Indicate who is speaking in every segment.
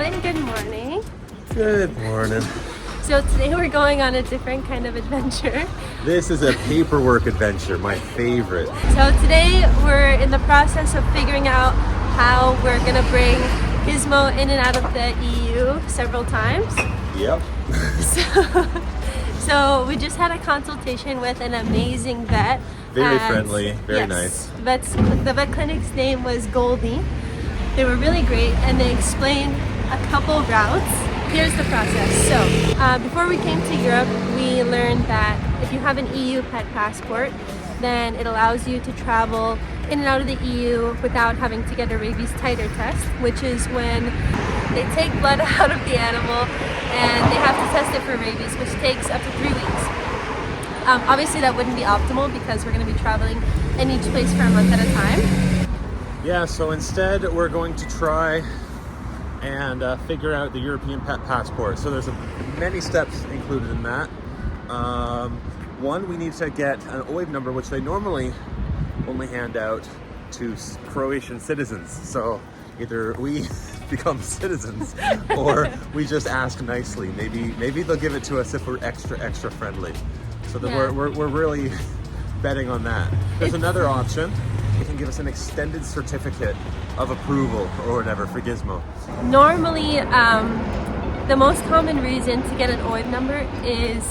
Speaker 1: and good morning.
Speaker 2: Good morning.
Speaker 1: So today we're going on a different kind of adventure.
Speaker 2: This is a paperwork adventure, my favorite.
Speaker 1: So today we're in the process of figuring out how we're gonna bring Gizmo in and out of the EU several times.
Speaker 2: Yep.
Speaker 1: So we just had a consultation with an amazing vet.
Speaker 2: Very friendly, very nice.
Speaker 1: The vet clinic's name was Goldie. They were really great and they explained a couple routes. Here's the process. So before we came to Europe, we learned that if you have an EU pet passport, then it allows you to travel in and out of the EU without having to get a rabies titer test, which is when they take blood out of the animal and they have to test it for rabies, which takes up to 3 weeks. Obviously that wouldn't be optimal because we're going to be traveling in each place for a month at a time.
Speaker 2: Yeah, so instead we're going to try and figure out the European pet passport. So there's many steps included in that. One, we need to get an OIB number, which they normally only hand out to Croatian citizens. So either we become citizens or we just ask nicely. Maybe they'll give it to us if we're extra friendly. So that we're really betting on that. There's another option. They can give us an extended certificate of approval or whatever for Gizmo.
Speaker 1: Normally, the most common reason to get an OIB number is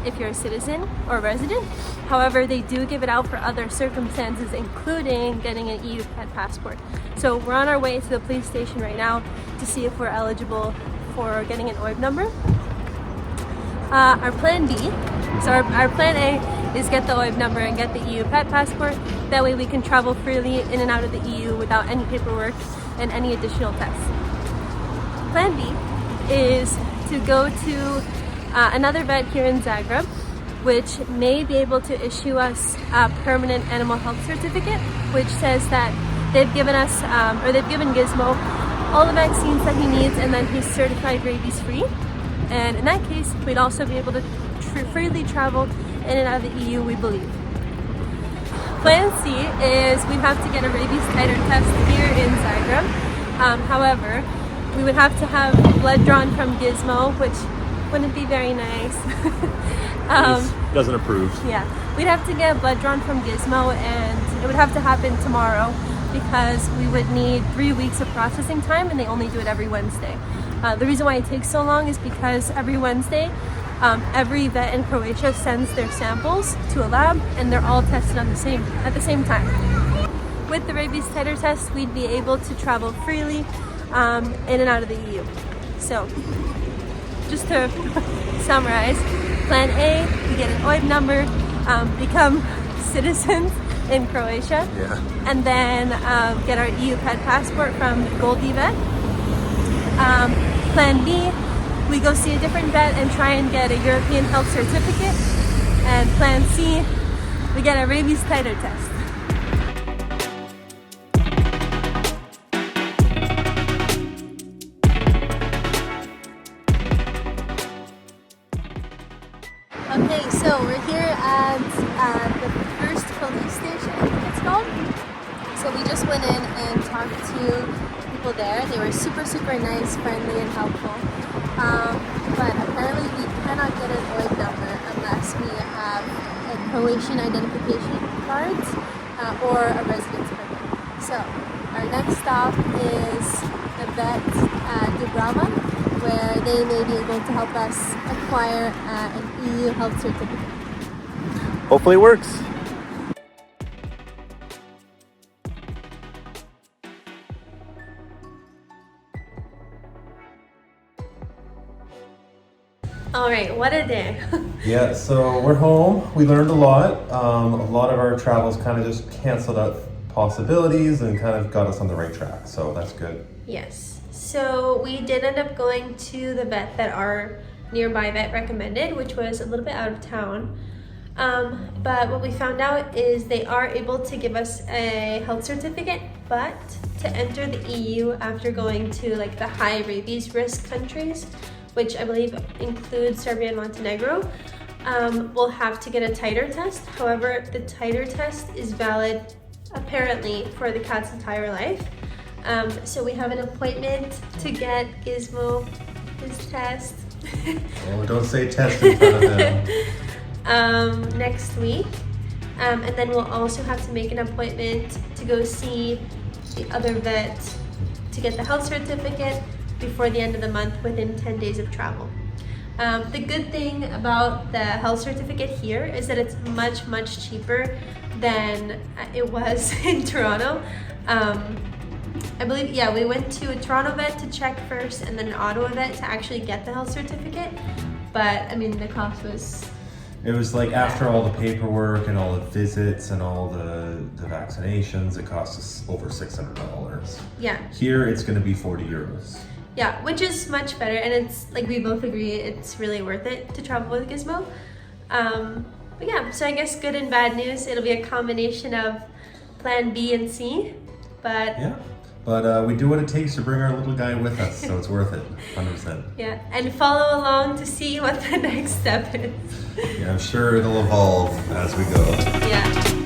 Speaker 1: if you're a citizen or resident. However, they do give it out for other circumstances, including getting an EU pet passport. So we're on our way to the police station right now to see if we're eligible for getting an OIB number. Our plan B, so our plan A is get the OIB number and get the EU pet passport. That way we can travel freely in and out of the EU without any paperwork and any additional tests. Plan B is to go to another vet here in Zagreb, which may be able to issue us a permanent animal health certificate, which says that they've given us, or they've given Gizmo all the vaccines that he needs and then he's certified rabies free. And in that case, we'd also be able to freely travel in and out of the EU, we believe. Plan C is we'd have to get a rabies titer test here in Zagreb. However, we would have to have blood drawn from Gizmo, which wouldn't be very nice.
Speaker 2: Doesn't approve.
Speaker 1: Yeah, we'd have to get blood drawn from Gizmo and it would have to happen tomorrow because we would need 3 weeks of processing time and they only do it every Wednesday. The reason why it takes so long is because every Wednesday, every vet in Croatia sends their samples to a lab and they're all tested at the same time. With the rabies titer test, we'd be able to travel freely in and out of the EU. So, just to summarize, plan A, we get an OIB number, become citizens in Croatia, and then get our EU pet passport from Goldie vet. Plan B, we go see a different vet and try and get a European health certificate. And plan C, we get a rabies titer test. Okay, so we're here at the first police station, I think it's called. So we just went in and talked to people there. They were super nice, friendly, and helpful. But apparently we cannot get an OIB number unless we have a Croatian identification cards or a residence permit. So our next stop is the vet Dubrava, where they may be able to help us acquire an EU health certificate.
Speaker 2: Hopefully it works.
Speaker 1: All right, what a day.
Speaker 2: Yeah, so we're home. We learned a lot. A lot of our travels kind of just canceled out possibilities and kind of got us on the right track. So that's good.
Speaker 1: Yes. So we did end up going to the vet that our nearby vet recommended, which was a little bit out of town. But what we found out is they are able to give us a health certificate, but to enter the EU after going to like the high rabies risk countries, which I believe includes Serbia and Montenegro, we'll have to get a titer test. However, the titer test is valid apparently for the cat's entire life. So we have an appointment to get Gizmo his test.
Speaker 3: Oh, don't say test in front of him.
Speaker 1: Next week. And then we'll also have to make an appointment to go see the other vet to get the health certificate before the end of the month within 10 days of travel. The good thing about the health certificate here is that it's much, much cheaper than it was in Toronto. I believe, yeah, we went to a Toronto vet to check first and then an Ottawa vet to actually get the health certificate. But I mean, the cost was...
Speaker 3: It was like after all the paperwork and all the visits and all the vaccinations, it cost us over $600.
Speaker 1: Yeah.
Speaker 3: Here, it's going to be 40 euros.
Speaker 1: Yeah, which is much better, and it's like we both agree it's really worth it to travel with Gizmo. But yeah, so I guess good and bad news. It'll be a combination of plan B and C, but
Speaker 3: Yeah, but we do what it takes to bring our little guy with us, so it's worth it, 100%.
Speaker 1: yeah, and follow along to see what the next step is.
Speaker 3: Yeah, I'm sure it'll evolve as we go.
Speaker 1: Yeah.